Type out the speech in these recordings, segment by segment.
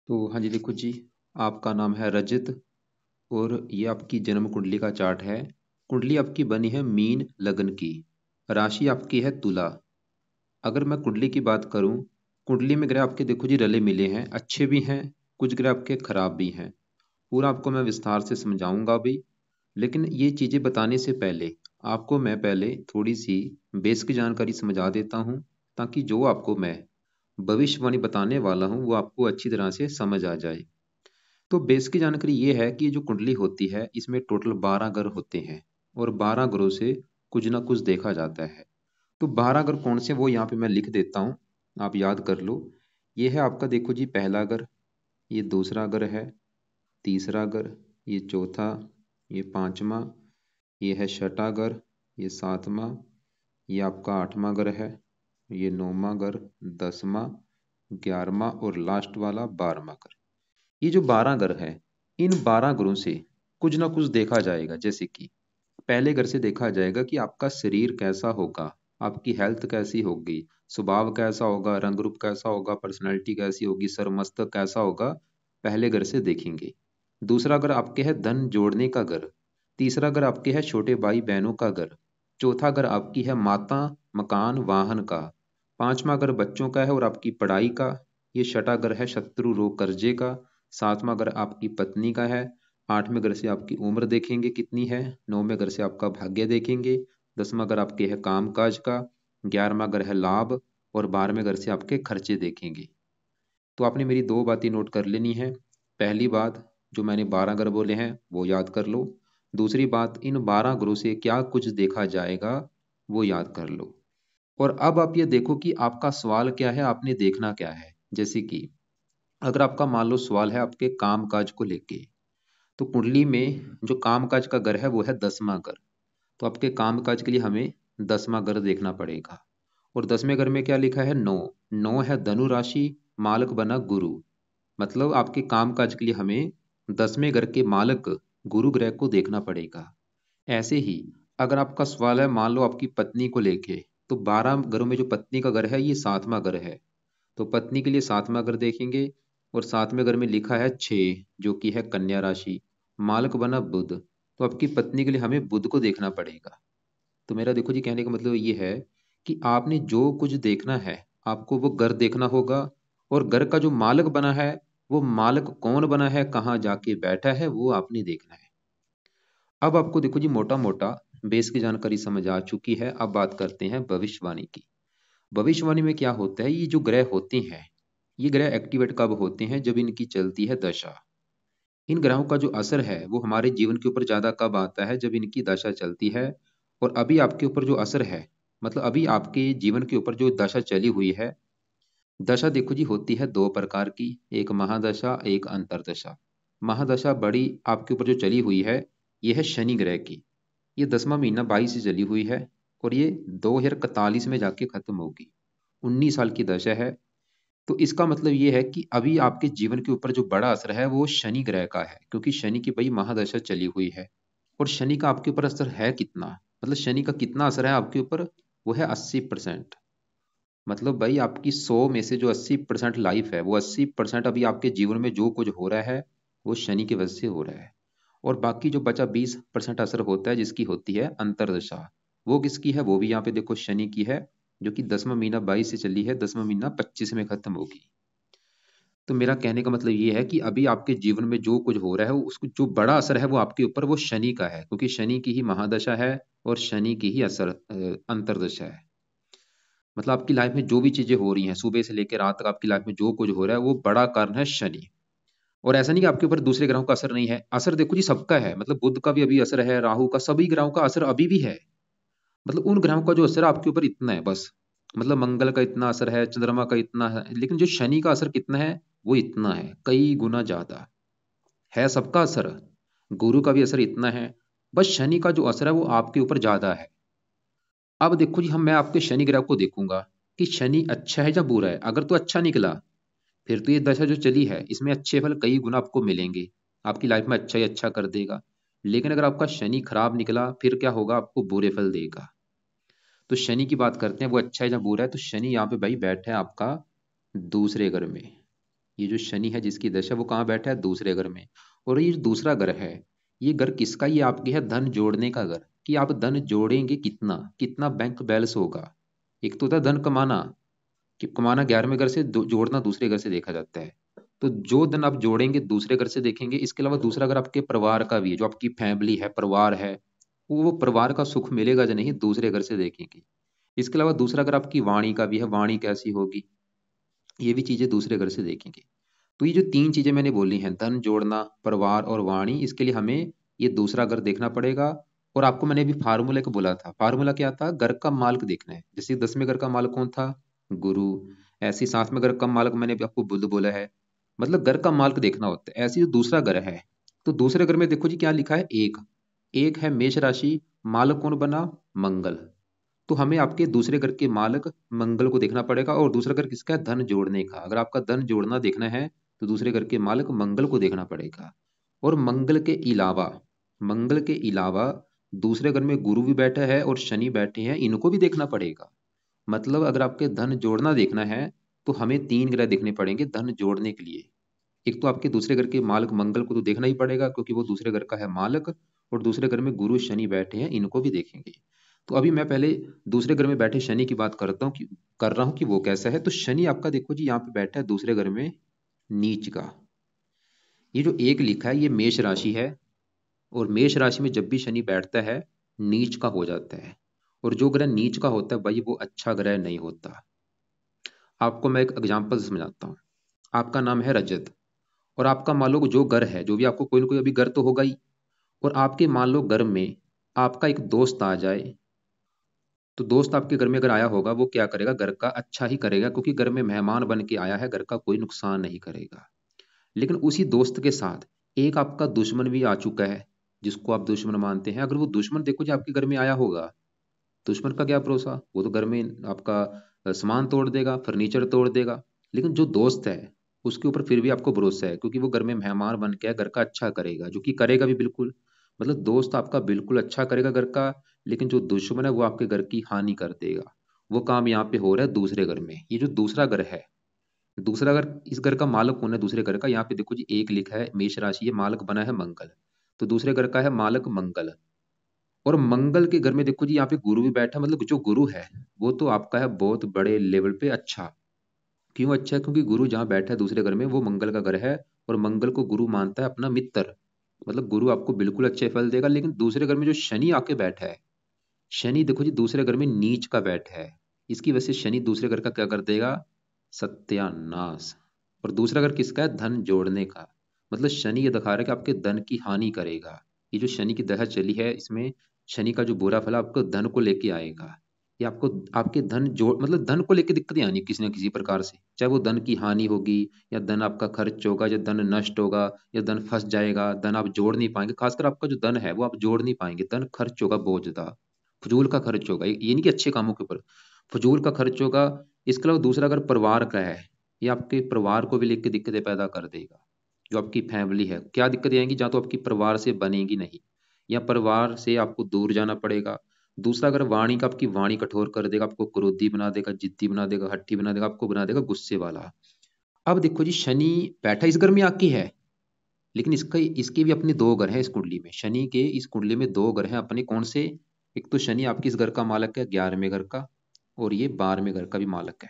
तो हाँ जी, देखो जी, आपका नाम है रजत और ये आपकी जन्म कुंडली का चार्ट है। कुंडली आपकी बनी है मीन लगन की। राशि आपकी है तुला। अगर मैं कुंडली की बात करूं, कुंडली में ग्रह आपके देखो जी रले मिले हैं, अच्छे भी हैं, कुछ ग्रह आपके खराब भी हैं। पूरा आपको मैं विस्तार से समझाऊंगा भी। लेकिन ये चीज़ें बताने से पहले आपको मैं पहले थोड़ी सी बेस की जानकारी समझा देता हूँ, ताकि जो आपको मैं भविष्यवाणी बताने वाला हूँ वो आपको अच्छी तरह से समझ आ जाए। तो बेस की जानकारी ये है कि जो कुंडली होती है इसमें टोटल 12 ग्रह होते हैं और 12 ग्रहों से कुछ ना कुछ देखा जाता है। तो 12 ग्रह कौन से वो यहाँ पे मैं लिख देता हूँ, आप याद कर लो। ये है आपका देखो जी पहला ग्रह, ये दूसरा ग्रह है, तीसरा ग्रह, ये चौथा, ये पांचवा, ये है छठा ग्रह, ये सातवां, ये आपका आठवां ग्रह है, ये नौवां ग्रह, 10वां, 11वां और लास्ट वाला 12वां ग्रह। ये जो 12 ग्रह हैं, इन 12 ग्रहों से कुछ ना कुछ देखा जाएगा। जैसे कि पहले ग्रह से देखा जाएगा कि आपका शरीर कैसा होगा, आपकी हेल्थ कैसी होगी, स्वभाव कैसा होगा, रंग रूप कैसा होगा, पर्सनैलिटी कैसी होगी, सर मस्तक कैसा होगा, पहले ग्रह से देखेंगे। दूसरा ग्रह आपके है धन जोड़ने का ग्रह। तीसरा ग्रह आपके है छोटे भाई बहनों का ग्रह। चौथा ग्रह आपकी है माता, मकान, वाहन का। पांचवा ग्रह बच्चों का है और आपकी पढ़ाई का। ये छठा ग्रह है शत्रु रोग कर्जे का। सातवां ग्रह आपकी पत्नी का है। आठवें ग्रह से आपकी उम्र देखेंगे कितनी है। नौवें ग्रह से आपका भाग्य देखेंगे। 10वां ग्रह आपके है काम काज का। 11वां ग्रह है लाभ। और 12वें ग्रह से आपके खर्चे देखेंगे। तो आपने मेरी दो बातें नोट कर लेनी है। पहली बात, जो मैंने 12 ग्रह बोले हैं वो याद कर लो। दूसरी बात, इन 12 ग्रहों से क्या कुछ देखा जाएगा वो याद कर लो। और अब आप ये देखो कि आपका सवाल क्या है, आपने देखना क्या है। जैसे कि अगर आपका मान लो सवाल है आपके काम काज को लेके, तो कुंडली में जो काम काज का घर है वो है 10वां घर। तो आपके काम काज के लिए हमें 10वां घर देखना पड़ेगा। और 10वें घर में क्या लिखा है, नौ। नौ है धनु राशि, मालक बना गुरु। मतलब आपके काम काज के लिए हमें 10वें घर के मालक गुरु ग्रह को देखना पड़ेगा। ऐसे ही अगर आपका सवाल है मान लो आपकी पत्नी को लेके, तो 12 घरों में जो पत्नी का घर है ये 7वां घर है। तो पत्नी के लिए 7वां घर देखेंगे। और 7वें घर में लिखा है 6, जो कि है कन्या राशि, मालक बना बुध। तो आपकी पत्नी के लिए हमें बुध को देखना पड़ेगा। तो मेरा देखो जी कहने का मतलब ये है कि आपने जो कुछ देखना है आपको वो घर देखना होगा। और घर का जो मालक बना है, वो मालक कौन बना है, कहाँ जाके बैठा है, वो आपने देखना है। अब आपको देखो जी मोटा मोटा बेस की जानकारी समझ आ चुकी है। अब बात करते हैं भविष्यवाणी की। भविष्यवाणी में क्या होता है, ये जो ग्रह होते हैं ये ग्रह एक्टिवेट कब होते हैं, जब इनकी चलती है दशा। इन ग्रहों का जो असर है वो हमारे जीवन के ऊपर ज्यादा कब आता है, जब इनकी दशा चलती है। और अभी आपके ऊपर जो असर है, मतलब अभी आपके जीवन के ऊपर जो दशा चली हुई है, दशा देखो जी होती है दो प्रकार की, एक महादशा एक अंतरदशा। महादशा बड़ी आपके ऊपर जो चली हुई है, ये है शनि ग्रह की। ये 10वां महीना 22 से चली हुई है और ये 2041 में जाके खत्म होगी। 19 साल की दशा है। तो इसका मतलब ये है कि अभी आपके जीवन के ऊपर जो बड़ा असर है वो शनि ग्रह का है, क्योंकि शनि की भाई महादशा चली हुई है। और शनि का आपके ऊपर असर है कितना, मतलब शनि का कितना असर है आपके ऊपर, वो है 80%। मतलब भाई आपकी 100 में से जो 80% लाइफ है, वो 80% अभी आपके जीवन में जो कुछ हो रहा है वो शनि की वजह से हो रहा है। और बाकी जो बचा 20% असर होता है, जिसकी होती है अंतरदशा। वो किसकी है, वो भी यहाँ पे देखो शनि की है, जो कि 10वां महीना 22 से चली है, 10वां महीना 25 में खत्म होगी। तो मेरा कहने का मतलब ये है कि अभी आपके जीवन में जो कुछ हो रहा है उसको जो बड़ा असर है वो आपके ऊपर वो शनि का है, क्योंकि शनि की ही महादशा है और शनि की ही असर अंतरदशा है। मतलब आपकी लाइफ में जो भी चीजें हो रही हैं सुबह से लेकर रात तक, आपकी लाइफ में जो कुछ हो रहा है वो बड़ा कारण है शनि। और ऐसा नहीं कि आपके ऊपर दूसरे ग्रहों का असर नहीं है, असर देखो जी सबका है। मतलब बुध का भी अभी असर है, राहु का, सभी ग्रहों का असर अभी भी है। मतलब उन ग्रहों का जो असर है आपके ऊपर इतना है बस। मतलब मंगल का इतना असर है, चंद्रमा का इतना है, लेकिन जो शनि का असर कितना है, वो इतना है, कई गुना ज्यादा है सबका असर। गुरु का भी असर इतना है, बस शनि का जो असर है वो आपके ऊपर ज्यादा है। अब देखो जी, हम मैं आपके शनि ग्रह को देखूंगा कि शनि अच्छा है या बुरा है। अगर तो अच्छा निकला, फिर तो ये दशा जो चली है इसमें अच्छे फल कई गुना आपको मिलेंगे, आपकी लाइफ में अच्छा ही अच्छा कर देगा। लेकिन अगर आपका शनि खराब निकला, फिर क्या होगा, आपको बुरे फल देगा। तो शनि की बात करते हैं, वो अच्छा है या बुरा है। तो शनि यहाँ पे भाई बैठा है आपका दूसरे घर में। ये जो शनि है जिसकी दशा, वो कहाँ बैठा है? दूसरे घर में। और ये जो दूसरा घर है, ये घर किसका? ये आपके है धन जोड़ने का घर, कि आप धन जोड़ेंगे कितना, कितना बैंक बैलेंस होगा। एक तो होता है धन कमाना, कि कमाना 11वें घर से, जोड़ना दूसरे घर से देखा जाता है। तो जो धन आप जोड़ेंगे दूसरे घर से देखेंगे। इसके अलावा दूसरा घर आपके परिवार का भी है, जो आपकी फैमिली है, परिवार है, वो परिवार का सुख मिलेगा या नहीं, दूसरे घर से देखेंगे। इसके अलावा दूसरा घर आपकी वाणी का भी है, वाणी कैसी होगी, ये भी चीजें दूसरे घर से देखेंगे। तो ये जो तीन चीजें मैंने बोली हैं, धन जोड़ना, परिवार और वाणी, इसके लिए हमें ये दूसरा घर देखना पड़ेगा। और आपको मैंने अभी फार्मूले को बोला था, फार्मूला क्या था? घर का मालिक देखना है। जैसे 10वें घर का मालिक कौन था? गुरु। ऐसे ही 7वें घर का मालिक मैंने भी आपको बुध बोला है। मतलब घर का मालिक देखना होता है। ऐसे ही जो दूसरा घर है, तो दूसरे घर में देखो जी क्या लिखा है? एक। एक है मेष राशि, मालिक कौन बना? मंगल। तो हमें आपके दूसरे घर के मालिक मंगल को देखना पड़ेगा। और दूसरा घर किसका है? धन जोड़ने का। अगर आपका धन जोड़ना देखना है तो दूसरे घर के मालिक मंगल को देखना पड़ेगा। और मंगल के अलावा दूसरे घर में गुरु भी बैठा है और शनि बैठे हैं, इनको भी देखना पड़ेगा। मतलब अगर आपके धन जोड़ना देखना है तो हमें तीन ग्रह देखने पड़ेंगे धन जोड़ने के लिए। एक तो आपके दूसरे घर के मालिक मंगल को तो देखना ही पड़ेगा, क्योंकि वो दूसरे घर का है मालिक। और दूसरे घर में गुरु शनि बैठे हैं, इनको भी देखेंगे। तो अभी मैं पहले दूसरे घर में बैठे शनि की बात करता हूँ, कि कर रहा हूँ कि वो कैसा है। तो शनि आपका देखो जी यहाँ पे बैठा है दूसरे घर में, नीच का। ये जो एक लिखा है ये मेष राशि है। और मेष राशि में जब भी शनि बैठता है, नीच का हो जाता है। और जो ग्रह नीच का होता है भाई, वो अच्छा ग्रह नहीं होता। आपको मैं एक एग्जांपल समझाता हूँ। आपका नाम है रजत, और आपका मान लो जो घर है, जो भी आपको कोई ना कोई अभी घर तो होगा ही। और आपके मान लो घर में आपका एक दोस्त आ जाए। तो दोस्त आपके घर में अगर आया होगा, वो क्या करेगा? घर का अच्छा ही करेगा, क्योंकि घर में मेहमान बन के आया है, घर का कोई नुकसान नहीं करेगा। लेकिन उसी दोस्त के साथ एक आपका दुश्मन भी आ चुका है, जिसको आप दुश्मन मानते हैं। अगर वो दुश्मन देखो जो आपके घर में आया होगा, दुश्मन का क्या भरोसा, वो तो घर में आपका सामान तोड़ देगा, फर्नीचर तोड़ देगा। लेकिन जो दोस्त है, उसके ऊपर फिर भी आपको भरोसा है, क्योंकि वो घर में मेहमान बन के घर का अच्छा करेगा, जो कि करेगा भी बिल्कुल। मतलब दोस्त आपका बिल्कुल अच्छा करेगा घर का। लेकिन जो दुश्मन है वो आपके घर की हानि कर देगा। वो काम यहाँ पे हो रहा है दूसरे घर में। ये जो दूसरा घर है, दूसरा घर, इस घर का मालिक कौन है दूसरे घर का? यहाँ पे देखो जी एक लिखा है मेष राशि है, मालिक बना है मंगल। तो दूसरे घर का है मालिक मंगल। और मंगल के घर में देखो जी यहाँ पे गुरु भी बैठा। मतलब जो गुरु है, वो तो आपका है बहुत बड़े लेवल पे अच्छा। क्यों अच्छा है? क्योंकि गुरु जहाँ बैठा है दूसरे घर में, वो मंगल का घर है। और मंगल को गुरु मानता है अपना मित्र। मतलब गुरु आपको बिल्कुल अच्छे फल देगा। लेकिन दूसरे घर में जो शनि आके बैठा है, शनि देखो जी दूसरे घर में नीच का बैठा है। इसकी वजह से शनि दूसरे घर का क्या कर देगा? सत्यानाश। और दूसरा घर किसका है? धन जोड़ने का। मतलब शनि ये दिखा रहा है कि आपके धन की हानि करेगा। ये जो शनि की दशा चली है, इसमें शनि का जो बुरा फल आपको धन को लेके आएगा। ये आपको आपके धन जोड़, मतलब धन को लेके दिक्कतें आनी किसी ना किसी प्रकार से, चाहे वो धन की हानि होगी, या धन आपका खर्च होगा, या धन नष्ट होगा, या धन फंस जाएगा, धन आप जोड़ नहीं पाएंगे। खासकर आपका जो धन है वो आप जोड़ नहीं पाएंगे, धन खर्च होगा बहुत ज्यादा। फजूल का खर्च होगा। ये नहीं कि अच्छे कामों के ऊपर, फजूल का खर्च होगा। इसके अलावा दूसरा अगर परिवार का है, ये आपके परिवार को भी लेकर दिक्कतें पैदा कर देगा। जो आपकी फैमिली है, क्या दिक्कतें आएंगी? जहाँ तो आपकी परिवार से बनेगी नहीं, या परिवार से आपको दूर जाना पड़ेगा। दूसरा अगर वाणी का, आपकी वाणी कठोर कर देगा, आपको क्रोधी बना देगा, जिद्दी बना देगा, हट्टी बना देगा, आपको बना देगा गुस्से वाला। अब देखो जी शनि बैठा इस घर में आके है, लेकिन इसका इसके भी अपने दो घर हैं इस कुंडली में। शनि के इस कुंडली में दो घर हैं अपने, कौन से? एक तो शनि आपके इस घर का मालक है 11वें घर का, और ये 12वें घर का भी मालक है।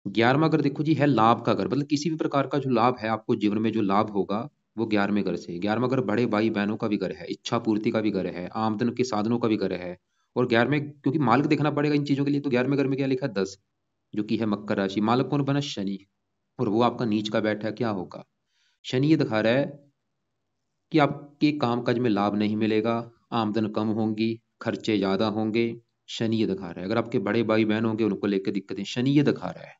11वां घर देखो जी है लाभ का घर। मतलब किसी भी प्रकार का जो लाभ है आपको जीवन में, जो लाभ होगा, वो 11वें घर से। 11वां घर बड़े भाई बहनों का भी घर है, इच्छा पूर्ति का भी घर है, आमदन के साधनों का भी घर है। और 11वें, क्योंकि मालिक देखना पड़ेगा इन चीजों के लिए, तो 11वें घर में क्या लिखा है? 10, जो कि है मकर राशि। मालक कौन बना? शनि। और वो आपका नीच का बैठा है, क्या होगा? शनि ये दिखा रहा है कि आपके कामकाज में लाभ नहीं मिलेगा, आमदन कम होंगी, खर्चे ज्यादा होंगे। शनि ये दिखा रहा है। अगर आपके बड़े भाई बहन होंगे, उनको लेकर दिक्कतें, शनि ये दिखा रहा है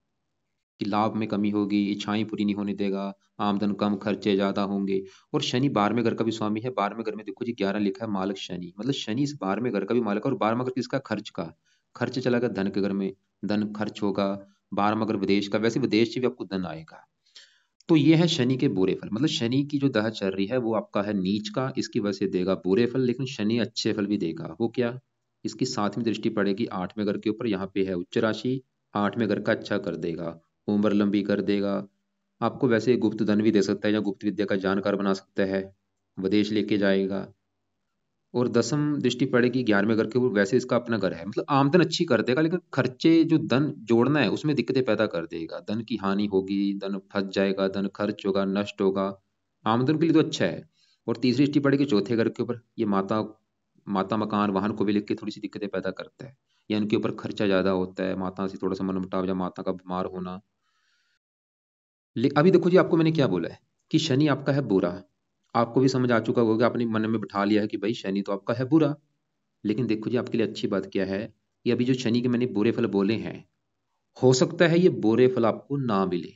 कि लाभ में कमी होगी, इच्छाएं पूरी नहीं होने देगा, आमदन कम, खर्चे ज्यादा होंगे। और शनि 12वें घर का भी स्वामी है। 12वें घर में देखो जी 11 लिखा है, मालिक शनि। मतलब शनि इस 12वें घर का भी मालिक है। और 12वां घर किसका? खर्च का। खर्च चला गया धन के घर में, धन खर्च होगा। 12वां घर विदेश का, वैसे विदेश से भी आपको धन आएगा। तो ये है शनि के बुरे फल। मतलब शनि की जो दशा चल रही है वो आपका है नीच का, इसकी वजह से देगा बुरे फल। लेकिन शनि अच्छे फल भी देगा। वो क्या? इसकी 7वीं दृष्टि पड़ेगी 8वें घर के ऊपर। यहाँ पे है उच्च राशि, 8वें घर का अच्छा कर देगा, उम्र लंबी कर देगा, आपको वैसे गुप्त धन भी दे सकता है या गुप्त विद्या का जानकार बना सकता है, विदेश लेके जाएगा। और दसम दृष्टि पड़ेगी 11वें घर के ऊपर, वैसे इसका अपना घर है, मतलब आमदन अच्छी कर देगा, लेकिन खर्चे जो धन जोड़ना है उसमें दिक्कतें पैदा कर देगा, धन की हानि होगी, धन फंस जाएगा, धन खर्च होगा, नष्ट होगा। आमदन के लिए तो अच्छा है। और तीसरी दृष्टि पड़ेगी चौथे घर के ऊपर, ये माता माता मकान वाहन को भी लेके थोड़ी सी दिक्कतें पैदा करता है, या इनके ऊपर खर्चा ज्यादा होता है, माता से थोड़ा सा मनमुटाव या माता का बीमार होना। अभी देखो जी, आपको मैंने क्या बोला है कि शनि आपका है बुरा। आपको भी समझ आ चुका होगा, आपने मन में बिठा लिया है कि भाई शनि तो आपका है बुरा। लेकिन देखो जी, आपके लिए अच्छी बात क्या है कि अभी जो शनि के मैंने बुरे फल बोले हैं, हो सकता है ये बुरे फल आपको ना मिले।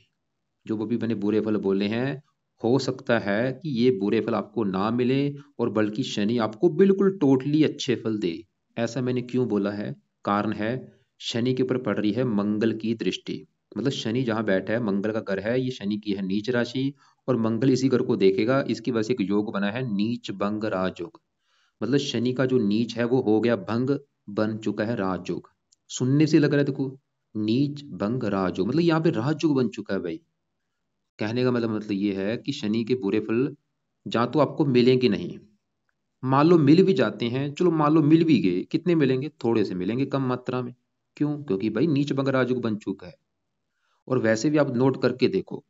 जो अभी मैंने बुरे फल बोले हैं, हो सकता है कि ये बुरे फल आपको ना मिले, और बल्कि शनि आपको बिल्कुल टोटली अच्छे फल दे। ऐसा मैंने क्यों बोला है? कारण है, शनि के ऊपर पड़ रही है मंगल की दृष्टि। मतलब शनि जहां बैठा है, मंगल का घर है, ये शनि की है नीच राशि, और मंगल इसी घर को देखेगा। इसकी वजह से एक योग बना है, नीच भंग राजयोग। मतलब शनि का जो नीच है वो हो गया भंग, बन चुका है राजयोग। सुनने से लग रहा है, देखो, नीच भंग राजयोग, मतलब यहाँ पे राजयोग बन चुका है भाई। कहने का मतलब ये है कि शनि के बुरे फल जा तो आपको मिलेंगे नहीं, मान लो मिल भी जाते हैं, चलो मान लो मिल भी गए, कितने मिलेंगे? थोड़े से मिलेंगे, कम मात्रा में। क्यों? क्योंकि भाई नीच भंग राजयोग बन चुका है। और वैसे भी आप नोट करके देखो,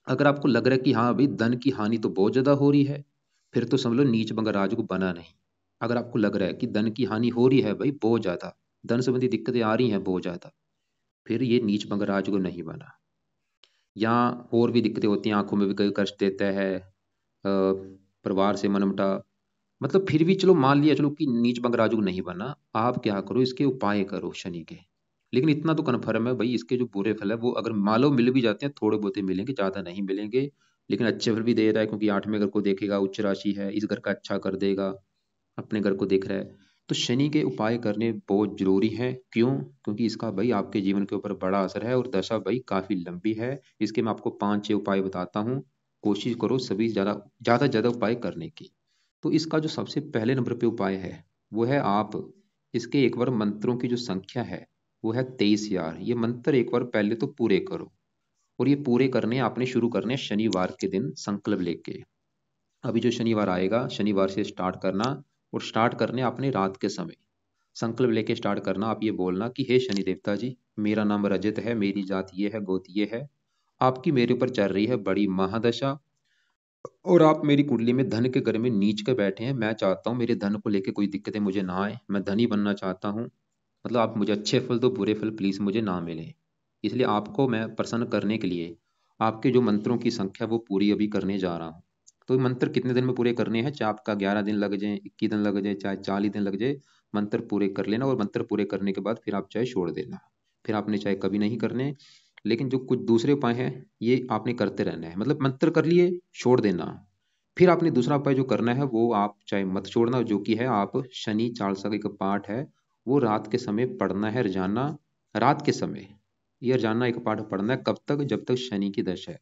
अगर आपको लग रहा है कि हाँ भाई धन की हानि तो बहुत ज्यादा हो रही है, फिर तो समझ लो नीच भंग राजयोग बना नहीं। अगर आपको लग रहा है कि धन की हानि हो रही है भाई बहुत ज्यादा, धन संबंधी दिक्कतें आ रही हैं बहुत ज्यादा, फिर ये नीच भंग राजयोग नहीं बना। यहाँ और भी दिक्कतें होती हैं, आंखों में भी कई कष्ट देता है, परिवार से मनमुटा। मतलब फिर भी चलो मान लिया चलो कि नीच भंग राजयोग नहीं बना, आप क्या करो, इसके उपाय करो शनि के। लेकिन इतना तो कन्फर्म है भाई, इसके जो बुरे फल है वो अगर मान लो मिल भी जाते हैं, थोड़े बहुत ही मिलेंगे, ज्यादा नहीं मिलेंगे। लेकिन अच्छे फल भी दे रहा है, क्योंकि 8वें घर को देखेगा, उच्च राशि है, इस घर का अच्छा कर देगा, अपने घर को देख रहा है। तो शनि के उपाय करने बहुत जरूरी है। क्यों? क्योंकि इसका भाई आपके जीवन के ऊपर बड़ा असर है, और दशा भाई काफी लंबी है। इसके मैं आपको 5-6 उपाय बताता हूँ, कोशिश करो सभी ज्यादा ज्यादा ज्यादा उपाय करने की। तो इसका जो सबसे पहले नंबर पे उपाय है, वो है आप इसके एक बार मंत्रों की जो संख्या है वो है 23,000। ये मंत्र एक बार पहले तो पूरे करो, और ये पूरे करने आपने शुरू करने हैं शनिवार के दिन संकल्प लेके। अभी जो शनिवार आएगा, शनिवार से स्टार्ट करना, और स्टार्ट करने आपने रात के समय संकल्प लेके स्टार्ट करना। आप ये बोलना कि हे शनि देवता जी, मेरा नाम रजत है, मेरी जात ये है, गोत ये है, आपकी मेरे ऊपर चल रही है बड़ी महादशा, और आप मेरी कुंडली में धन के घर में नीच के बैठे हैं। मैं चाहता हूँ मेरे धन को लेके कोई दिक्कतें मुझे ना आए, मैं धनी बनना चाहता हूँ। मतलब आप मुझे अच्छे फल दो, बुरे फल प्लीज मुझे ना मिले। इसलिए आपको मैं प्रसन्न करने के लिए आपके जो मंत्रों की संख्या वो पूरी अभी करने जा रहा हूँ। तो ये मंत्र कितने दिन में पूरे करने हैं, चाहे आपका 11 दिन लग जाए, 21 दिन लग जाए, चाहे 40 दिन लग जाए, मंत्र पूरे कर लेना। और मंत्र पूरे करने के बाद फिर आप चाहे छोड़ देना, फिर आपने चाहे कभी नहीं करने। लेकिन जो कुछ दूसरे उपाय हैं ये आपने करते रहना है, मतलब मंत्र कर लिए छोड़ देना। फिर आपने दूसरा उपाय जो करना है वो आप चाहे मत छोड़ना, जो कि है आप शनि चालीसा का एक पाठ है वो रात के समय पढ़ना है, रोजाना रात के समय ये रोजाना एक पाठ पढ़ना है। कब तक? जब तक शनि की दशा है।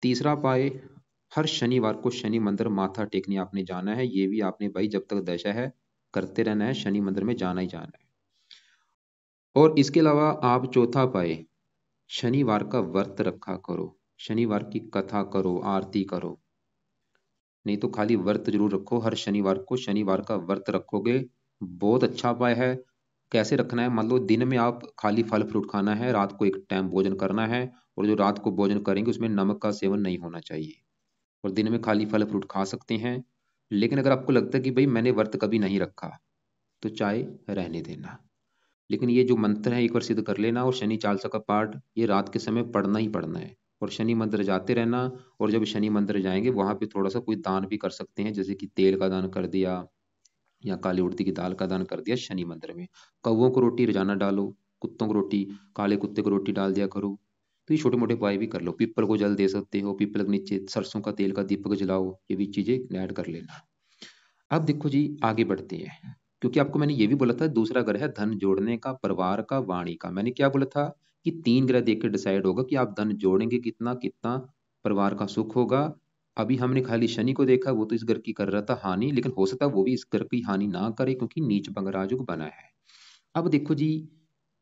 तीसरा उपाय, हर शनिवार को शनि मंदिर माथा टेकने आपने जाना है। ये भी आपने भाई जब तक दशा है करते रहना है, शनि मंदिर में जाना ही जाना है। और इसके अलावा आप चौथा उपाय, शनिवार का व्रत रखा करो, शनिवार की कथा करो, आरती करो। नहीं तो खाली व्रत जरूर रखो, हर शनिवार को शनिवार का व्रत रखोगे, बहुत अच्छा उपाय है। कैसे रखना है? मान लो दिन में आप खाली फल फ्रूट खाना है, रात को एक टाइम भोजन करना है, और जो रात को भोजन करेंगे उसमें नमक का सेवन नहीं होना चाहिए। और दिन में खाली फल फ्रूट खा सकते हैं। लेकिन अगर आपको लगता है कि भाई मैंने व्रत कभी नहीं रखा, तो चाय रहने देना। लेकिन ये जो मंत्र है एक बार सिद्ध कर लेना, और शनि चालीसा का पाठ ये रात के समय पढ़ना ही पढ़ना है, और शनि मंदिर जाते रहना। और जब शनि मंदिर जाएंगे वहां पे थोड़ा सा कोई दान भी कर सकते हैं, जैसे कि तेल का दान कर दिया, या काली उड़द की दाल का दान कर दिया शनि मंदिर में। कौवों को रोटी रोजाना डालो, कुत्तों को रोटी, काले कुत्ते को रोटी डाल दिया करो। तो ये छोटे मोटे उपाय भी कर लो, पीपल को जल दे सकते हो, पीपल के नीचे सरसों का तेल का दीपक जलाओ, ये भी चीजें ऐड कर लेना। अब देखो जी, आगे बढ़ते हैं, क्योंकि आपको मैंने ये भी बोला था दूसरा ग्रह है धन जोड़ने का, परिवार का, वाणी का। मैंने क्या बोला था कि 3 ग्रह देख के डिसाइड होगा कि आप धन जोड़ेंगे कितना कितना, परिवार का सुख होगा। अभी हमने खाली शनि को देखा, वो तो इस घर की कर रहा था हानि, लेकिन हो सकता है वो भी इस घर की हानि ना करे, क्योंकि नीच भंग राजयोग बना है। अब देखो जी,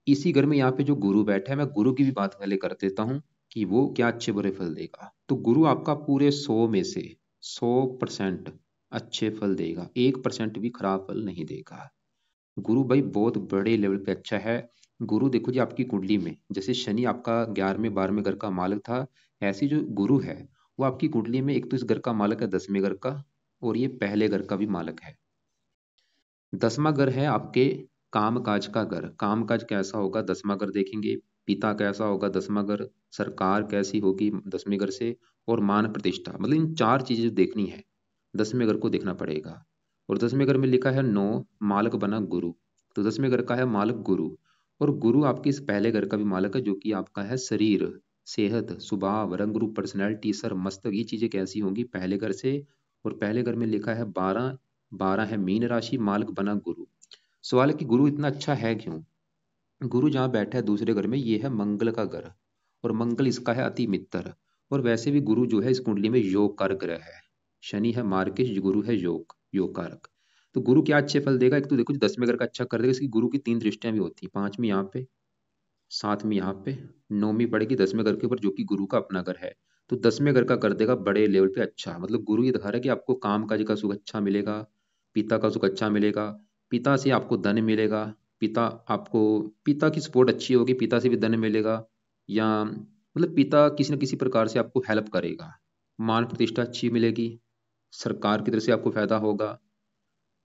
इसी घर में यहाँ पे जो गुरु बैठा है, मैं गुरु की भी बात पहले कर देता हूँ कि वो क्या अच्छे बुरे फल देगा। तो गुरु आपका पूरे 100 में से 100% अच्छे फल देगा, 1% भी खराब फल नहीं देगा। गुरु भाई बहुत बड़े लेवल पे अच्छा है। गुरु देखो जी आपकी कुंडली में, जैसे शनि आपका 11वें 12वें घर का मालिक था, ऐसी जो गुरु है वो आपकी कुंडली में एक तो इस घर का मालिक है 10वें घर का, और ये पहले घर का भी मालिक है। 10वां घर है आपके काम काज का घर। काम काज कैसा होगा 10वां घर देखेंगे, पिता कैसा होगा 10वां घर, सरकार कैसी होगी 10वें घर से, और मान प्रतिष्ठा, मतलब इन चार चीजें जो देखनी है 10वें घर को देखना पड़ेगा। और 10वें घर में लिखा है 9, मालक बना गुरु। तो 10वें घर का है मालक गुरु, और गुरु आपके इस पहले घर का भी मालक है जो कि आपका है शरीर, सेहत, स्वभाव, रंग रूप, पर्सनैलिटी, सर, मस्तक, ये चीजें कैसी होंगी पहले घर से। और पहले घर में लिखा है 12, 12 है मीन राशि, मालक बना गुरु। सवाल है कि गुरु इतना अच्छा है क्यों। गुरु जहाँ बैठा है दूसरे घर में, ये है मंगल का घर, और मंगल इसका है अति मित्र। और वैसे भी गुरु जो है इस कुंडली में योग कारक ग्रह है। शनि है मार्केश, गुरु है योग कारक। तो गुरु क्या अच्छे फल देगा, एक तो देखो 10वें घर का अच्छा कर देगा, इसकी गुरु की 3 दृष्टियां भी होती हैं, 5वीं यहाँ पे, 7वीं यहाँ पे, 9वीं पड़ेगी 10वें घर के ऊपर जो कि गुरु का अपना घर है। तो 10वें घर का कर देगा बड़े लेवल पे अच्छा, मतलब गुरु ये दिखा रहा है कि आपको काम काज का सुख अच्छा मिलेगा, पिता का सुख अच्छा मिलेगा, पिता से आपको धन मिलेगा, पिता आपको, पिता की सपोर्ट अच्छी होगी, पिता से भी धन मिलेगा, या मतलब पिता किसी न किसी प्रकार से आपको हेल्प करेगा, मान प्रतिष्ठा अच्छी मिलेगी, सरकार की तरफ से आपको फायदा होगा।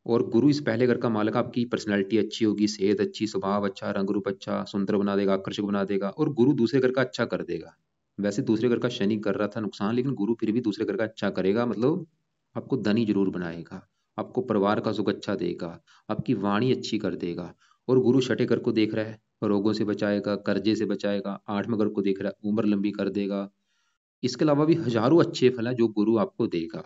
और गुरु इस पहले घर का मालिक, आपकी पर्सनैलिटी अच्छी होगी, सेहत अच्छी, स्वभाव अच्छा, रंग रूप अच्छा, सुंदर बना देगा, आकर्षक बना देगा। और गुरु दूसरे घर का अच्छा कर देगा। वैसे दूसरे घर का शनि कर रहा था नुकसान, लेकिन गुरु फिर भी दूसरे घर का अच्छा करेगा, मतलब आपको धनी जरूर बनाएगा, आपको परिवार का सुख अच्छा देगा, आपकी वाणी अच्छी कर देगा। और गुरु छठे घर को देख रहा है, रोगों से बचाएगा, कर्जे से बचाएगा। 8वें घर को देख रहा है, उम्र लंबी कर देगा। इसके अलावा भी हजारों अच्छे फल है जो गुरु आपको देगा।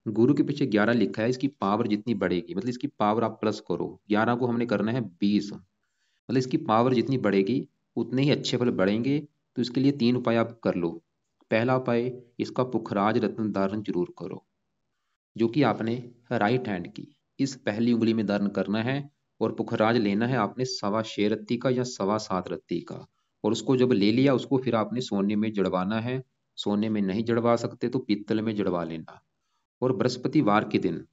गुरु के पीछे 11 लिखा है, इसकी पावर जितनी बढ़ेगी, मतलब इसकी पावर आप प्लस करो, 11 को हमने करना है 20, मतलब इसकी पावर जितनी बढ़ेगी उतने ही अच्छे फल बढ़ेंगे। तो इसके लिए 3 उपाय आप कर लो। पहला उपाय, इसका पुखराज रत्न धारण जरूर करो, जो कि आपने राइट हैंड की इस पहली उंगली में धारण करना है। और पुखराज लेना है आपने 6.25 रत्ती का या 7.25 रत्ती का। और उसको जब ले लिया, उसको फिर आपने सोने में जड़वाना है। सोने में नहीं जड़वा सकते तो पीतल में जड़वा लेना। और बृहस्पतिवार के दिन,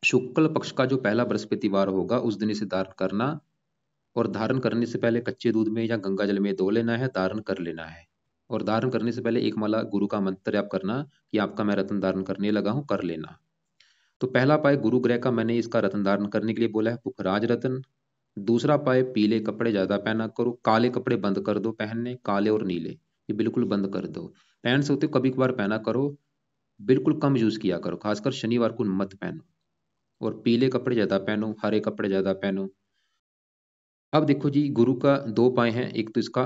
शुक्ल पक्ष का जो पहला बृहस्पतिवार होगा उस दिन इसे धारण करना। और धारण करने से पहले कच्चे दूध में या गंगा जल में धो लेना है, धारण कर लेना है। और धारण करने से पहले एक माला गुरु का मंत्र आप करना कि आपका मैं रत्न धारण करने लगा हूं, कर लेना। तो पहला पाए गुरु ग्रह का, मैंने इसका रत्न धारण करने के लिए बोला है पुखराज रत्न। दूसरा पाए, पीले कपड़े ज्यादा पहना करो, काले कपड़े बंद कर दो पहनने, काले और नीले ये बिल्कुल बंद कर दो। पहन सकते हो कभी कभार पहना करो, बिल्कुल कम यूज किया करो, खासकर शनिवार को मत पहनो। और पीले कपड़े ज्यादा पहनो, हरे कपड़े ज्यादा पहनो। अब देखो जी, गुरु का 2 उपाय हैं, एक तो इसका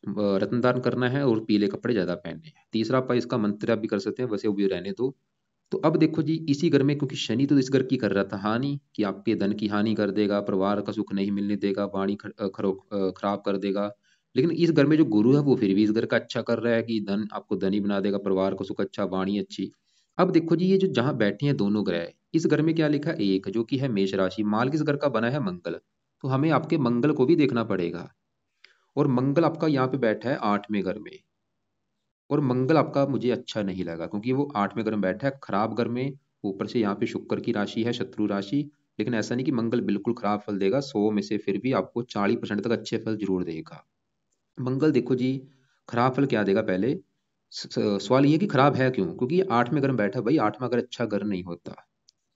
रत्न दान करना है, और पीले कपड़े ज्यादा पहनने हैं। तीसरा उपाय इसका मंत्र आप भी कर सकते हैं, वैसे वो भी रहने दो। तो अब देखो जी, इसी घर में क्योंकि शनि तो इस घर की कर रहा था हानि, कि आपके धन की हानि कर देगा, परिवार का सुख नहीं मिलने देगा, वाणी खराब कर देगा। लेकिन इस घर में जो गुरु है वो फिर भी इस घर का अच्छा कर रहा है, कि धन आपको धनी बना देगा, परिवार का सुख अच्छा, वाणी अच्छी। अब देखो जी, ये जो जहां बैठे हैं दोनों ग्रह, इस घर में क्या लिखा है, एक जो कि है मेष राशि, माल किस घर का बना है, मंगल। तो हमें आपके मंगल को भी देखना पड़ेगा। और मंगल आपका यहाँ पे बैठा है 8वें घर में। और मंगल आपका मुझे अच्छा नहीं लगा, क्योंकि वो 8वें घर में बैठा है खराब घर में। ऊपर से यहाँ पे शुक्र की राशि है, शत्रु राशि। लेकिन ऐसा नहीं कि मंगल बिल्कुल खराब फल देगा, 100 में से फिर भी आपको 40% तक अच्छे फल जरूर देगा। मंगल देखो जी, खराब फल क्या देगा पहले, सवाल ये कि खराब है क्यों, क्योंकि ये 8वें घर में बैठा है भाई, 8वां घर अच्छा घर नहीं होता।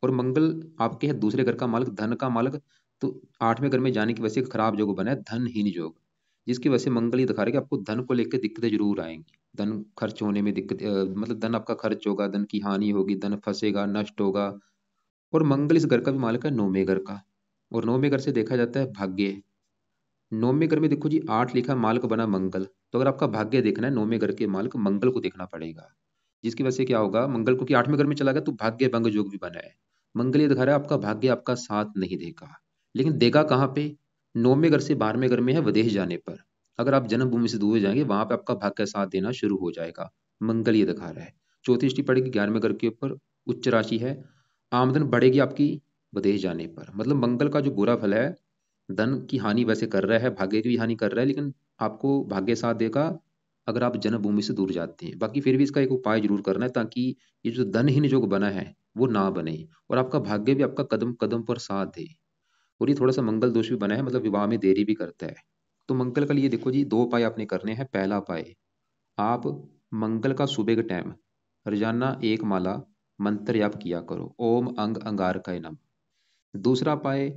और मंगल आपके है दूसरे घर का मालिक, धन का मालिक। तो 8वें घर में जाने की वजह से एक खराब योग बना है, धनहीन योग, जिसकी वजह से मंगल ये दिखा रहा है कि आपको धन को लेकर दिक्कतें जरूर आएंगी। धन खर्च होने में दिक्कत, मतलब धन आपका खर्च होगा, धन की हानि होगी, धन फंसेगा, नष्ट होगा। और मंगल इस घर का भी मालिक है, 9वें घर का। और 9वें घर से देखा जाता है भाग्य। 9वें घर में देखो जी, 8 लिखा, मालिक बना मंगल। तो अगर आपका भाग्य देखना है, 9वें घर के मालिक मंगल को देखना पड़ेगा। जिसकी वजह से क्या होगा, मंगल क्योंकि 8वें घर में चला गया तो भाग्य भंग योग भी बना है। मंगल ये दिखा रहा है आपका भाग्य आपका साथ नहीं देगा। लेकिन देगा कहाँ पे, 9वें घर से 12वें घर में है विदेश जाने पर। अगर आप जन्मभूमि से दूर जाएंगे, वहां पे आपका भाग्य साथ देना शुरू हो जाएगा। मंगल ये दिखा रहा है। चौथी दृष्टि पड़ेगी 11वें घर के ऊपर, उच्च राशि है, आमदन बढ़ेगी आपकी विदेश जाने पर। मतलब मंगल का जो बुरा फल है, धन की हानि वैसे कर रहा है, भाग्य की भी हानि कर रहा है, लेकिन आपको भाग्य साथ देगा अगर आप जन्मभूमि से दूर जाते हैं। बाकी फिर भी इसका एक उपाय जरूर करना है, ताकि ये जो धनहीन योग बना है वो ना बने, और आपका भाग्य भी आपका कदम कदम पर साथ दे। और ये थोड़ा सा मंगल दोष भी बना है, मतलब विवाह में देरी भी करता है। तो मंगल का लिए देखो जी, दो उपाय आपने करने हैं। पहला उपाय, आप मंगल का सुबह के टाइम रोजाना एक माला मंत्र जाप किया करो, ओम अंग अंगारकाय नमः। दूसरा उपाय,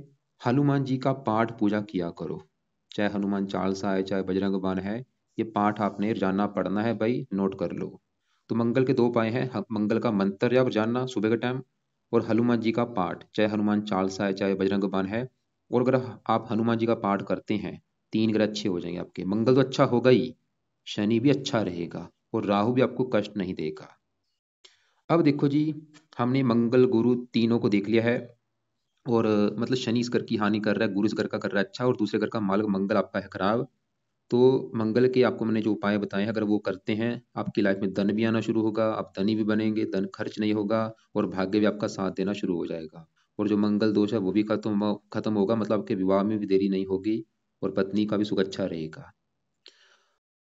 हनुमान जी का पाठ पूजा किया करो, चाहे हनुमान चालीसा है चाहे बजरंग बाण है, ये पाठ आपने रोजाना पढ़ना है भाई, नोट कर लो। तो मंगल के दो उपाय हैं, मंगल का मंत्र जाप रोजाना सुबह के टाइम, और हनुमान जी का पाठ, चाहे हनुमान चालीसा है चाहे बजरंग बाण है। और अगर आप हनुमान जी का पाठ करते हैं, 3 ग्रह अच्छे हो जाएंगे आपके। मंगल तो अच्छा होगा ही, शनि भी अच्छा रहेगा, और राहु भी आपको कष्ट नहीं देगा। अब देखो जी, हमने मंगल गुरु तीनों को देख लिया है। और मतलब शनि इस घर की हानि कर रहा है, गुरु इस घर का कर रहा है अच्छा, और दूसरे घर का मालक मंगल आपका है खराब। तो मंगल के आपको मैंने जो उपाय बताए हैं, अगर वो करते हैं, आपकी लाइफ में धन भी आना शुरू होगा, आप धनी भी बनेंगे, धन खर्च नहीं होगा, और भाग्य भी आपका साथ देना शुरू हो जाएगा। और जो मंगल दोष है वो भी खत्म होगा, मतलब आपके विवाह में भी देरी नहीं होगी, और पत्नी का भी सुख अच्छा रहेगा।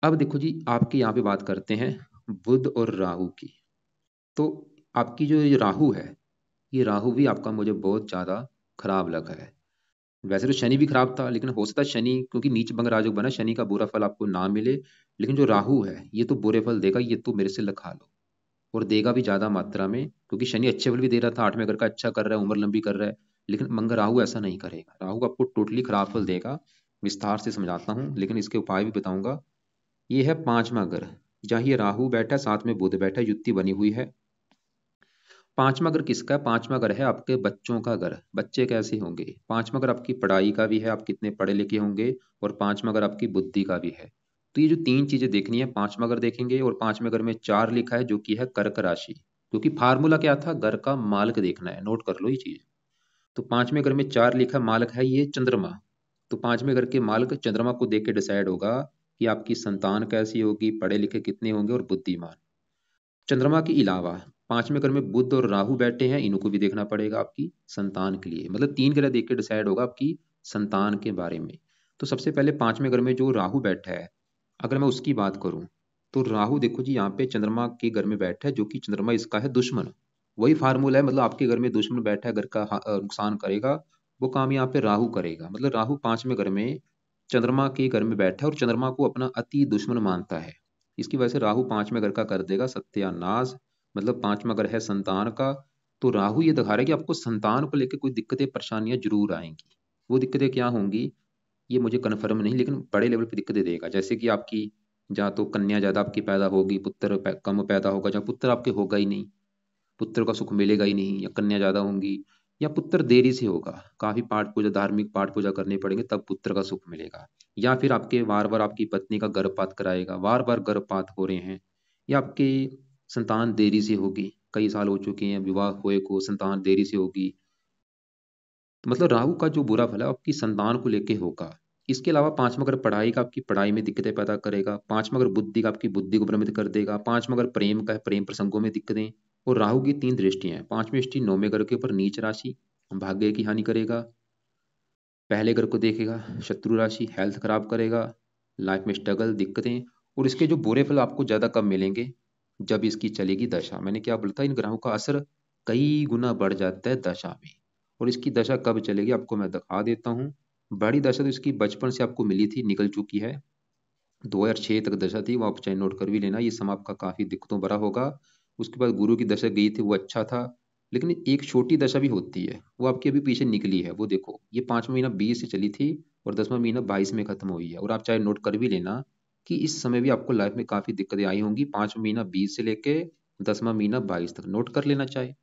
अब देखो जी, आपके यहाँ पे बात करते हैं बुध और राहु की। तो आपकी जो ये राहु है, ये राहु भी आपका मुझे बहुत ज्यादा खराब लगा है। वैसे तो शनि भी खराब था, लेकिन हो सकता है शनि क्योंकि नीच भंग राजयोग बना, शनि का बुरा फल आपको ना मिले। लेकिन जो राहु है ये तो बुरे फल देगा, ये तो मेरे से लिखा लो। और देगा भी ज्यादा मात्रा में, क्योंकि शनि अच्छे फल भी दे रहा था, 8वें घर का अच्छा कर रहा है, उम्र लंबी कर रहा है। लेकिन मंगल राहु ऐसा नहीं करेगा, राहु आपको टोटली खराब फल देगा। विस्तार से समझाता हूँ, लेकिन इसके उपाय भी बताऊंगा। ये है 5वां घर, जहाँ ये राहु बैठा है, साथ में बुध बैठा है, युति बनी हुई है। 5वां घर किसका है? 5वां घर है आपके बच्चों का घर। बच्चे कैसे होंगे? 5वां घर आपकी पढ़ाई का भी है, आप कितने पढ़े लिखे होंगे, और 5वां घर आपकी बुद्धि का भी है। तो ये जो 3 चीजें देखनी है, 5वां घर देखेंगे, और 5वें घर में 4 लिखा है जो कि है कर्क राशि। क्योंकि फार्मूला क्या था? घर का मालक देखना है, नोट कर लो ये चीज। तो 5वें घर में 4 लिखा, मालक है ये चंद्रमा। तो 5वें घर के मालक चंद्रमा को देख के डिसाइड होगा कि आपकी संतान कैसी होगी, पढ़े लिखे कितने होंगे, और बुद्धिमान। चंद्रमा के अलावा 5वें घर में बुध और राहु बैठे हैं, इनको भी देखना पड़ेगा आपकी संतान के लिए। मतलब 3 ग्रह देख के डिसाइड होगा आपकी संतान के बारे में। तो सबसे पहले 5वें घर में जो राहु बैठा है, अगर मैं उसकी बात करूं, तो राहु देखो जी यहाँ पे चंद्रमा के घर में बैठा है, जो कि चंद्रमा इसका है दुश्मन। वही फार्मूला है, मतलब आपके घर में दुश्मन बैठा है, घर का नुकसान करेगा, वो काम यहाँ पे राहु करेगा। मतलब राहु 5वें घर में चंद्रमा के घर में बैठा है, और चंद्रमा को अपना अति दुश्मन मानता है। इसकी वजह से राहु 5वें घर का कर देगा सत्यानाश। मतलब 5वां घर है संतान का। तो राहु ये दिखा रहा है कि आपको संतान को लेकर कोई दिक्कतें परेशानियां जरूर आएंगी। वो दिक्कतें क्या होंगी ये मुझे कन्फर्म नहीं, लेकिन बड़े लेवल पे दिक्कतें देगा। जैसे कि आपकी जहाँ तो कन्या ज्यादा आपकी पैदा होगी, पुत्र कम पैदा होगा, जहाँ पुत्र आपके होगा ही नहीं, पुत्र का सुख मिलेगा ही नहीं, या कन्या ज्यादा होंगी, या पुत्र देरी से होगा, काफी पाठ पूजा धार्मिक पाठ पूजा करने पड़ेंगे तब पुत्र का सुख मिलेगा। या फिर आपके बार बार आपकी पत्नी का गर्भपात कराएगा, बार बार गर्भपात हो रहे हैं, या आपकी संतान देरी से होगी, कई साल हो चुके हैं विवाह हुए को, संतान देरी से होगी। तो मतलब राहु का जो बुरा फल है आपकी संतान को लेके होगा। इसके अलावा 5वां घर पढ़ाई का आपकी पढ़ाई में दिक्कतें पैदा करेगा। 5वां घर बुद्धि का आपकी बुद्धि को भ्रमित कर देगा। 5वां घर प्रेम का है, प्रेम प्रसंगों में दिक्कतें। और राहु की 3 दृष्टियां हैं, 5वीं दृष्टि 9वें घर के ऊपर नीच राशि, भाग्य की हानि करेगा। पहले घर को देखेगा शत्रु राशि, हेल्थ खराब करेगा, लाइफ में स्ट्रगल दिक्कतें। और इसके जो बुरे फल आपको ज्यादा कब मिलेंगे? जब इसकी चलेगी दशा। मैंने क्या बोला था, इन ग्रहों का असर कई गुना बढ़ जाता है दशा में। और इसकी दशा कब चलेगी आपको मैं दिखा देता हूँ। बड़ी दशा तो इसकी बचपन से आपको मिली थी, निकल चुकी है। 2006 तक दशा थी, वो आप चाहे नोट कर भी लेना। ये समय आपका काफी दिक्कतों भरा होगा। उसके बाद गुरु की दशा गई थी, वो अच्छा था। लेकिन एक छोटी दशा भी होती है, वो आपकी अभी पीछे निकली है। वो देखो, ये 5वां महीना 20 से चली थी, और 10वां महीना 22 में खत्म हुई है। और आप चाहे नोट कर भी लेना कि इस समय भी आपको लाइफ में काफी दिक्कतें आई होंगी, 5वां महीना 20 से लेके 10वां महीना 22 तक, नोट कर लेना चाहे।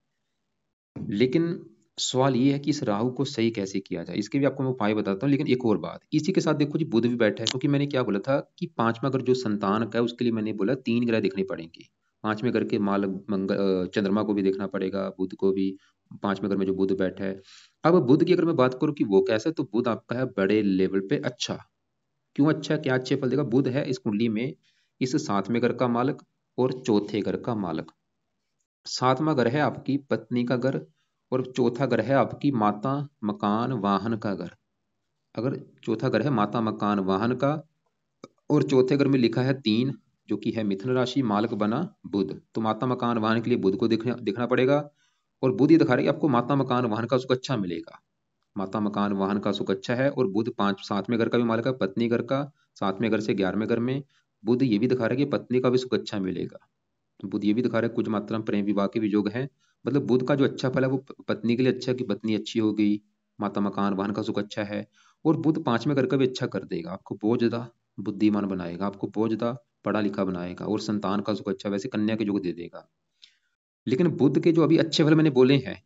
लेकिन सवाल ये है कि इस राहु को सही कैसे किया जाए, इसके भी आपको मैं उपाय बताता हूँ। लेकिन एक और बात इसी के साथ देखो जी, बुध भी बैठा है। क्योंकि मैंने क्या बोला था कि 5वां घर जो संतान का है उसके लिए मैंने बोला 3 ग्रह देखने पड़ेंगे। 5वें घर के माल मंगल चंद्रमा को भी देखना पड़ेगा, बुध को भी। 5वें घर में जो बुध बैठा है, अब बुध की अगर मैं बात करूँ कि वो कैसा है, तो बुध आपका है बड़े लेवल पे अच्छा। क्यों अच्छा? क्या अच्छे फल देगा? बुध है इस कुंडली में इस 7वें घर का मालक और चौथे घर का मालक। 7वां घर है आपकी पत्नी का घर, और चौथा घर है आपकी माता मकान वाहन का घर। अगर चौथा घर है माता मकान वाहन का, और चौथे घर में लिखा है 3, जो कि है मिथुन राशि, मालक बना बुध, तो माता मकान वाहन के लिए बुध को देखना पड़ेगा। और बुध ये दिखा रहा है कि आपको माता मकान वाहन का सुख अच्छा मिलेगा। माता मकान वाहन का सुख अच्छा है। और बुध 5 सातवें घर का भी मालिक है, पत्नी घर का, 7वें घर से 11वें घर में। बुध ये भी दिखा रहा है कि पत्नी का भी सुख अच्छा मिलेगा। बुध ये भी दिखा रहा है कुछ मात्रा में प्रेम विवाह के भी योग है। मतलब बुध का जो अच्छा फल है वो पत्नी के लिए अच्छा है कि पत्नी अच्छी हो गई, माता मकान वाहन का सुख अच्छा है। और बुध 5वें घर का भी अच्छा कर देगा, आपको बहुत ज्यादा बुद्धिमान बनाएगा, आपको बहुत ज्यादा पढ़ा लिखा बनाएगा, और संतान का सुख अच्छा, वैसे कन्या के योग दे देगा। लेकिन बुध के जो अभी अच्छे फल मैंने बोले हैं,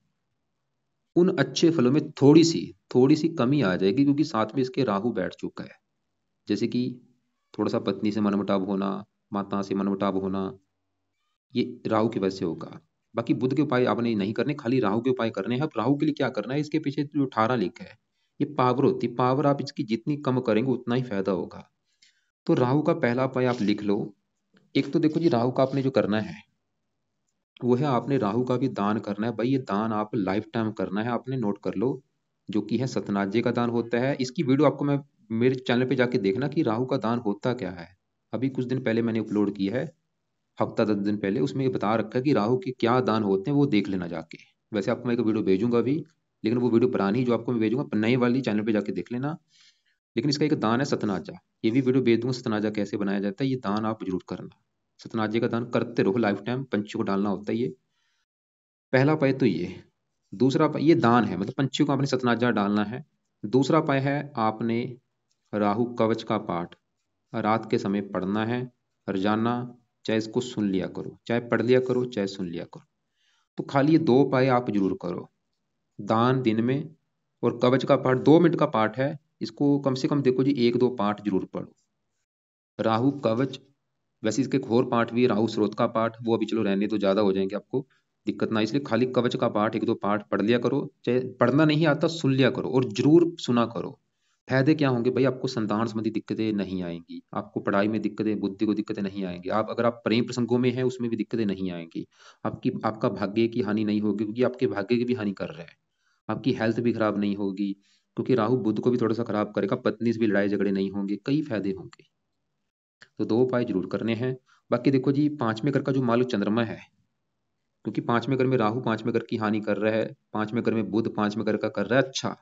उन अच्छे फलों में थोड़ी सी कमी आ जाएगी, क्योंकि साथ में इसके राहु बैठ चुका है। जैसे कि थोड़ा सा पत्नी से मनमुटाव होना, माता से मनमुटाव होना, ये राहु की वजह से होगा। बाकी बुध के उपाय आपने नहीं करने, खाली राहु के उपाय करने हैं। अब राहु के लिए क्या करना है, इसके पीछे जो 18 लिखा है, ये पावर होती है। पावर आप इसकी जितनी कम करेंगे उतना ही फायदा होगा। तो राहु का पहला उपाय आप लिख लो। एक तो देखो जी, राहु का आपने जो करना है वो है, आपने राहु का भी दान करना है। भाई ये दान आप लाइफ टाइम करना है, आपने नोट कर लो। जो कि है सतनाजे का दान होता है। इसकी वीडियो आपको मैं मेरे चैनल पे जाके देखना कि राहु का दान होता क्या है। अभी कुछ दिन पहले मैंने अपलोड किया है, हफ्ता 10 दिन पहले। उसमें ये बता रखा है कि राहु के क्या दान होते हैं, वो देख लेना जाके। वैसे आपको मैं एक वीडियो भेजूंगा अभी, लेकिन वो वीडियो पुरानी जो आपको मैं भेजूंगा, नई वाली चैनल पे जाके देख लेना। लेकिन इसका एक दान है सतनाजा, ये भी वीडियो भेज दूंगा, सतनाजा कैसे बनाया जाता है, ये दान आप जरूर करना। सतनाजे का दान करते रहो लाइफ टाइम, पंछी को डालना होता है ये। पहला उपाय तो ये। दूसरा उपाय, ये दान है, मतलब पंछियों को आपने सतनाजा डालना है। दूसरा उपाय है, आपने राहु कवच का पाठ रात के समय पढ़ना है, रोजाना। चाहे इसको सुन लिया करो, चाहे पढ़ लिया करो, चाहे सुन लिया करो। तो खाली ये 2 उपाय आप जरूर करो, दान दिन में, और कवच का पाठ 2 मिनट का पाठ है। इसको कम से कम देखो जी, 1-2 पाठ जरूर पढ़ो। राहु कवच, वैसे इसके एक और पाठ भी है, राहु स्रोत का पाठ, वो अभी चलो रहने तो ज्यादा हो जाएंगे, आपको दिक्कत ना, इसलिए खाली कवच का पाठ 1-2 पाठ पढ़ लिया करो। चाहे पढ़ना नहीं आता सुन लिया करो, और जरूर सुना करो। फायदे क्या होंगे भाई, आपको संतान संबंधी दिक्कतें नहीं आएंगी, आपको पढ़ाई में दिक्कतें, बुद्धि को दिक्कतें नहीं आएंगी, आप अगर आप प्रेम प्रसंगों में हैं उसमें भी दिक्कतें नहीं आएंगी। आपका भाग्य की हानि नहीं होगी, क्योंकि आपके भाग्य की भी हानि कर रहा है। आपकी हेल्थ भी खराब नहीं होगी, क्योंकि राहु बुध को भी थोड़ा सा खराब करेगा, पत्नी से भी लड़ाई झगड़े नहीं होंगे, कई फायदे होंगे। तो 2 उपाय जरूर करने हैं। बाकी देखो जी, 5वें घर का जो मालिक चंद्रमा है, क्योंकि 5वें घर में राहु 5वें घर की हानि कर रहा है, 5वें घर में बुध 5वें घर का कर रहा है अच्छा।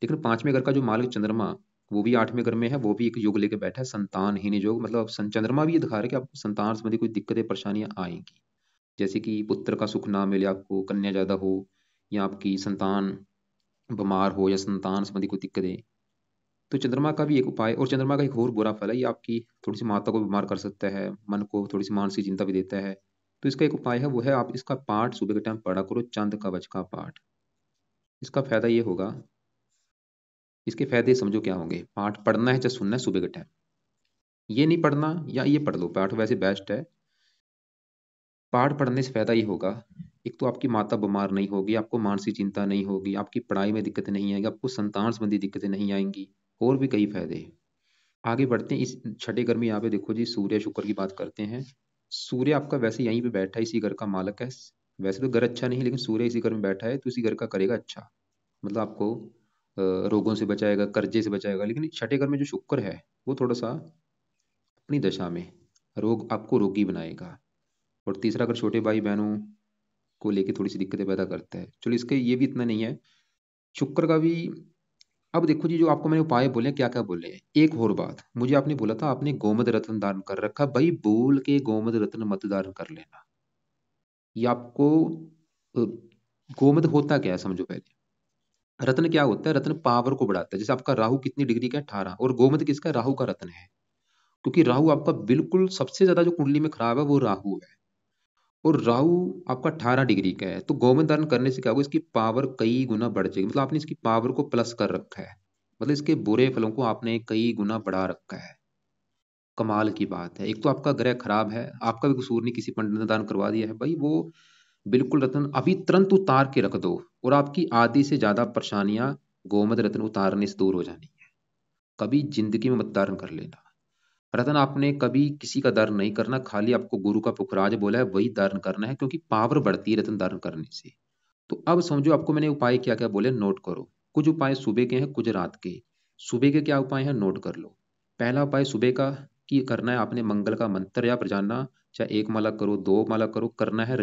लेकिन 5वें घर का जो मालिक चंद्रमा, वो भी 8वें घर में है, वो भी एक योग लेके बैठा है, संतानहीन योग। मतलब चंद्रमा भी ये दिखा रहा है कि आपको संतान संबंधी कोई दिक्कतें परेशानियां आएंगी। जैसे कि पुत्र का सुख ना मिले आपको, कन्या ज्यादा हो, या आपकी संतान बीमार हो, या संतान संबंधी कोई दिक्कतें। तो चंद्रमा का भी एक उपाय, और चंद्रमा का एक और बुरा फल है, ये आपकी थोड़ी सी माता को बीमार कर सकता है, मन को थोड़ी सी मानसिक चिंता भी देता है। तो इसका एक उपाय है, वो है आप इसका पाठ सुबह के टाइम पढ़ा करो, चांद कवच का पाठ। इसका फायदा ये होगा, इसके फायदे समझो क्या होंगे। पाठ पढ़ना है चाहे सुनना है सुबह के टाइम, ये नहीं पढ़ना, या ये पढ़ लो, पाठ वैसे बेस्ट है। पाठ पढ़ने से फायदा ये होगा, एक तो आपकी माता बीमार नहीं होगी, आपको मानसिक चिंता नहीं होगी, आपकी पढ़ाई में दिक्कतें नहीं आएगी, आपको संतान संबंधी दिक्कतें नहीं आएंगी, और भी कई फायदे। आगे बढ़ते हैं। इस छठे घर में यहाँ पे देखो जी, सूर्य शुक्र की बात करते हैं। सूर्य आपका वैसे यहीं पे बैठा है, इसी घर का मालक है। वैसे तो घर अच्छा नहीं है, लेकिन सूर्य इसी घर में बैठा है, तो इसी घर का करेगा अच्छा। मतलब आपको रोगों से बचाएगा, कर्जे से बचाएगा। लेकिन छठे घर में जो शुक्र है, वो थोड़ा सा अपनी दशा में रोग, आपको रोगी बनाएगा। और तीसरा घर छोटे भाई बहनों को लेके थोड़ी सी दिक्कतें पैदा करता है। चलो इसके ये भी इतना नहीं है, शुक्र का भी। अब देखो जी, जो आपको मैंने उपाय बोले, क्या क्या बोले, एक और बात, मुझे आपने बोला था आपने गोमद रत्न दान कर रखा, भाई भूल के गोमद रत्न मत दान कर लेना। ये आपको अ, गोमद होता क्या है समझो पहले। रत्न क्या होता है, रत्न पावर को बढ़ाता है। जैसे आपका राहु कितनी डिग्री का है, 18, और गोमद किसका है, राहु का रत्न है। क्योंकि राहु आपका बिल्कुल सबसे ज्यादा जो कुंडली में खराब है वो राहु है, और राहु आपका 18 डिग्री का है। तो गोमद दान करने से क्या होगा, इसकी पावर कई गुना बढ़ जाएगी। मतलब आपने इसकी पावर को प्लस कर रखा है, मतलब इसके बुरे फलों को आपने कई गुना बढ़ा रखा है। कमाल की बात है। एक तो आपका ग्रह खराब है, आपका भी कसूर नहीं, किसी पंडित ने दान करवा दिया है भाई, वो बिल्कुल रत्न अभी तुरंत उतार के रख दो, और आपकी आधी से ज्यादा परेशानियां गोमद रत्न उतारने से दूर हो जानी है। कभी जिंदगी में मत धारण कर लेना रत्न, आपने कभी किसी का धारण नहीं करना, खाली आपको गुरु का पुखराज बोला है वही धारण करना है, क्योंकि पावर बढ़ती है रत्न धारण करने से। तो अब समझो आपको मैंने उपाय क्या क्या बोले, नोट करो। कुछ उपाय सुबह के हैं, कुछ रात के। सुबह के क्या उपाय हैं, नोट कर लो। पहला उपाय सुबह का, कि करना है आपने मंगल का मंत्र जाप जानना, चाहे एक माला करो, दो माला करो, करना है